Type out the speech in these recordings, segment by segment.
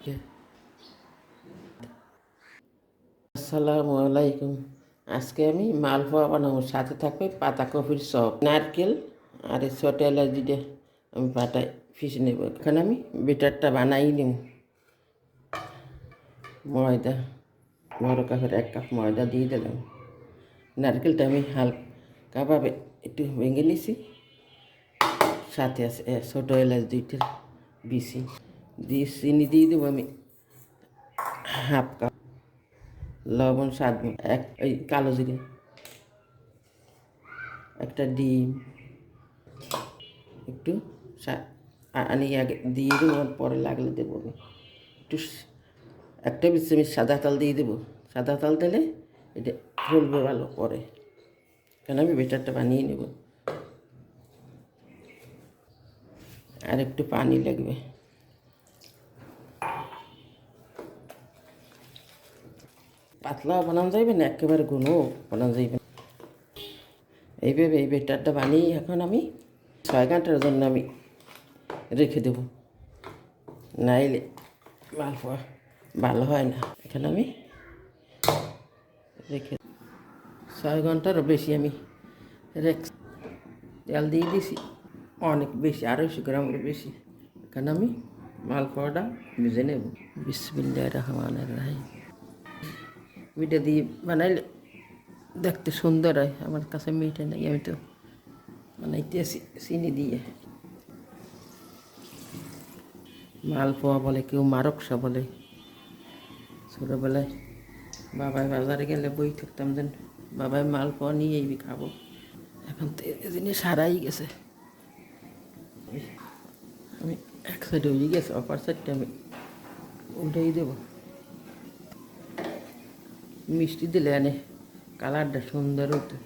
পিঠে। আসসালামু আলাইকুম। আজকে আমি মালপোয়া বানাবো, সাথে থাকবে পাতাকপির চপ, নারকেল আর এই ছোট এলাচ দিয়ে আমি পাটায় পিষে নেব। এখানে আমি বেটারটা বানাই নেব। ময়দা, বড় কাপের 1 কাপ ময়দা দিয়ে দিলাম। নারকেলটা আমি হালকাভাবে একটু ভেঙে নিছি, সাথে আছে ছোট এলাচ 2টা বিচি দিয়ে চিনি দিয়ে দেবো আমি 1/2 কাপ, লবণ স্বাদ মতো, এই কালো জিরে, একটা ডিম, একটু আনি আগে দিয়ে দেবো, পরে লাগলে দেবো আমি একটু, একটা বিচি আমি সাদা তেল দিয়ে দেবো। সাদা তেল দিলে এটা ফুলবে ভালো পরে, কেন আমি বেটারটা বানিয়ে নেব। আর একটু পানি লাগবে। পাতলা বানানো যাইবে না, একেবারে ঘনও বানানো যাইবে না। এইভাবে এই বেটারটা বানিয়ে এখন আমি 6 ঘন্টার জন্য আমি রেখে দেবো, নাইলে মালপোয়া ভালো হয় না। এখানে আমি রেখে 6 ঘন্টারও বেশি আমি তেল দিয়ে দিছি অনেক বেশি, 250 গ্রামের বেশি। এখানে আমি মালপোয়াটা ভেজে নেব। বিসমিল্লাহির রহমানির রহিম। মিঠা দিয়ে বানাইলে দেখতে সুন্দর হয়, আমার কাছে মিঠা নেই, আমি তো বানাইতেছি চিনি দিয়ে। মালপোয়া বলে, কেউ মারকসা বলে। ছোটোবেলায় বাবাই বাজারে গেলে বই থাকতাম, যেন বাবাই মালপোয়া নিয়ে এই খাবো। এখন তো এই জিনিস হারাই গেছে। আমি এক সাইড হয়ে গেছে, অপার সাইডটা আমি উল্টেই দেবো। মিষ্টি দিলে এনে কালারটা সুন্দর হতো,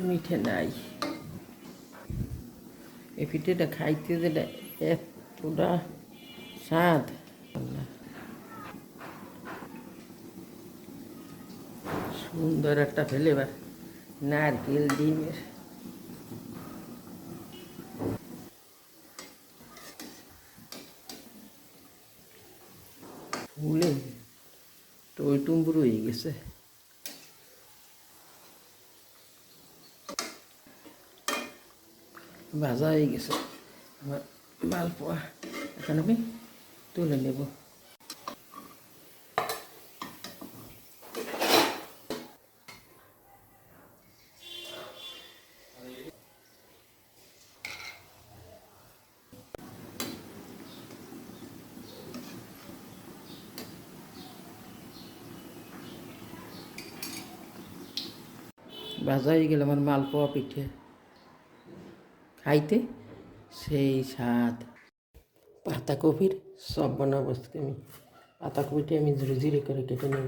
মিঠে নাই। এই পিঠেটা খাইতে দিলে এতটা স্বাদ, সুন্দর একটা ফ্লেভার নারকেল ডিমের। ফুলে টই টুম্বুর হয়ে গেছে। ভাজা হয়ে গেছে আমার মালপোয়া, এখন আমি তুলে নেব। ভাজা হয়ে গেল আমার মালপোয়া পিঠে, খাইতে সেই স্বাদ। পাতাকপির চপ বানাবো আজকে আমি। পাতাকপিটা আমি ধীরে ধীরে করে কেটে নেব।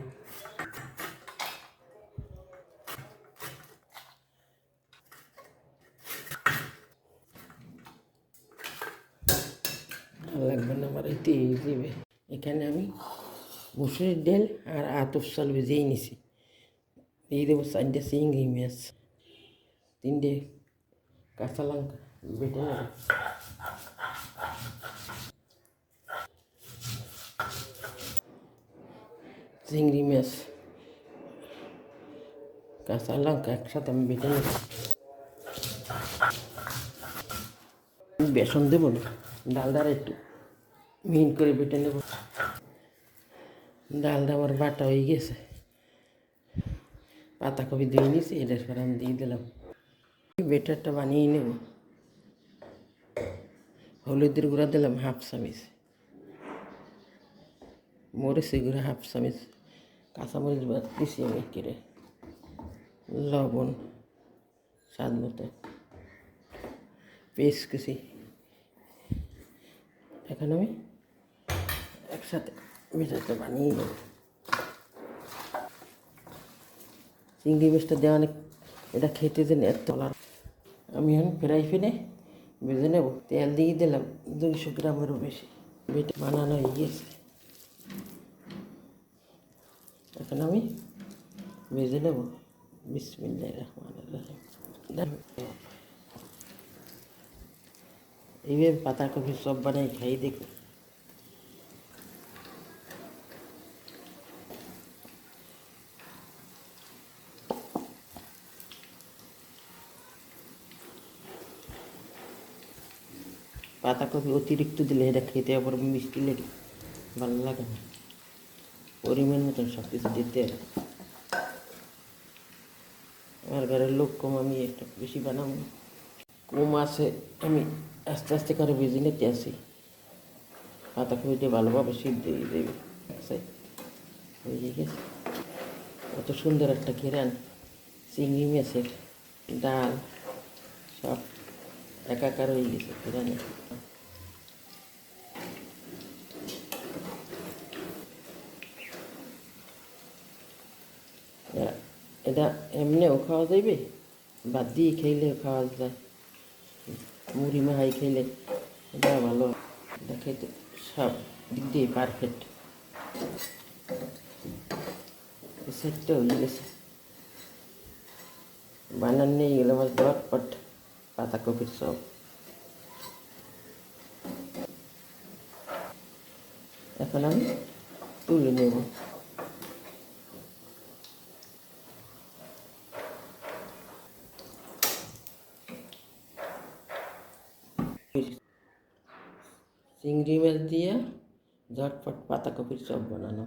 লাগবে না আমার, এতে দিবে। এখানে আমি মুসুরির ডাল আর আতপ চাল ভিজিয়ে নিছি, দিয়ে দেবো 4টে চিংড়ি মাছ, 3টে কাঁচা লঙ্কা বেটে নেব। চিংড়ি মাছ, কাঁচা লঙ্কা একসাথে আমি বেটে নেব। বেসন দেবো না, ডালটা একটু মিহিন করে বেটে নেব। ডালটা আমার বাটা হয়ে গেছে, পাতাকপি দিয়ে নিয়েছি, এটা পরে আমি দিয়ে দিলাম। বেটারটা বানিয়ে নেব। হলুদের গুঁড়া দিলাম 1/2 চামচ, মরিচের গুঁড়া 1/2 চামচ, কাঁচামরিচ দিছি আমি কেটে, লবণ স্বাদ মতো, পেস্ট কুচি। এখন আমি একসাথে বেটারটা বানিয়ে নেব। চিংড়ি মাছটা দেওয়া অনেক, এটা খেতে দেন এত তলার। আমি এখন ফ্রাই প্যানে ভেজে নেব। তেল দিয়ে দিলাম 200 গ্রামেরও বেশি। বেটে বানানো হয়ে গেছে, এখন আমি ভেজে নেব। বিসমিল্লাহির রহমানির রহিম। এইভাবে পাতাকপির চপ বানাই খাই দেখো। পাতাকপি অতিরিক্ত দিলে এটা খেতে আবার মিষ্টি লেগে ভালো লাগে না। পরিমাণ মতন সব কিছু দিতে হবে। আমার ঘরের লোক কম, আমি একটা বেশি বানাবো কম আছে, আমি আস্তে আস্তে করে ভেজে নিতে আসি। পাতাকপিটা ভালোভাবে সিদ্ধ হয়ে দেবে। হয়ে গেছে। কত সুন্দর একটা ঘেরান, চিংড়ি মাছের ডাল সব একাকার হয়ে গেছে ঘেরানে। এটা এমনিও খাওয়া যাবে, ভাত দিয়ে খেলেও খাওয়া যায়, মুড়ি মাহাই খেলে এটা ভালো। এটা খেতে সব দিক দিয়ে পারফেক্ট। সেটটা হয়ে গেছে, বানান নিয়ে গেলে আমার ঝটপট পাতাকপির চপ। এখন আমি তুলে নেব। চিংড়ি মাছ দিয়ে ঝটপট পাতাকপির চপ বানানো।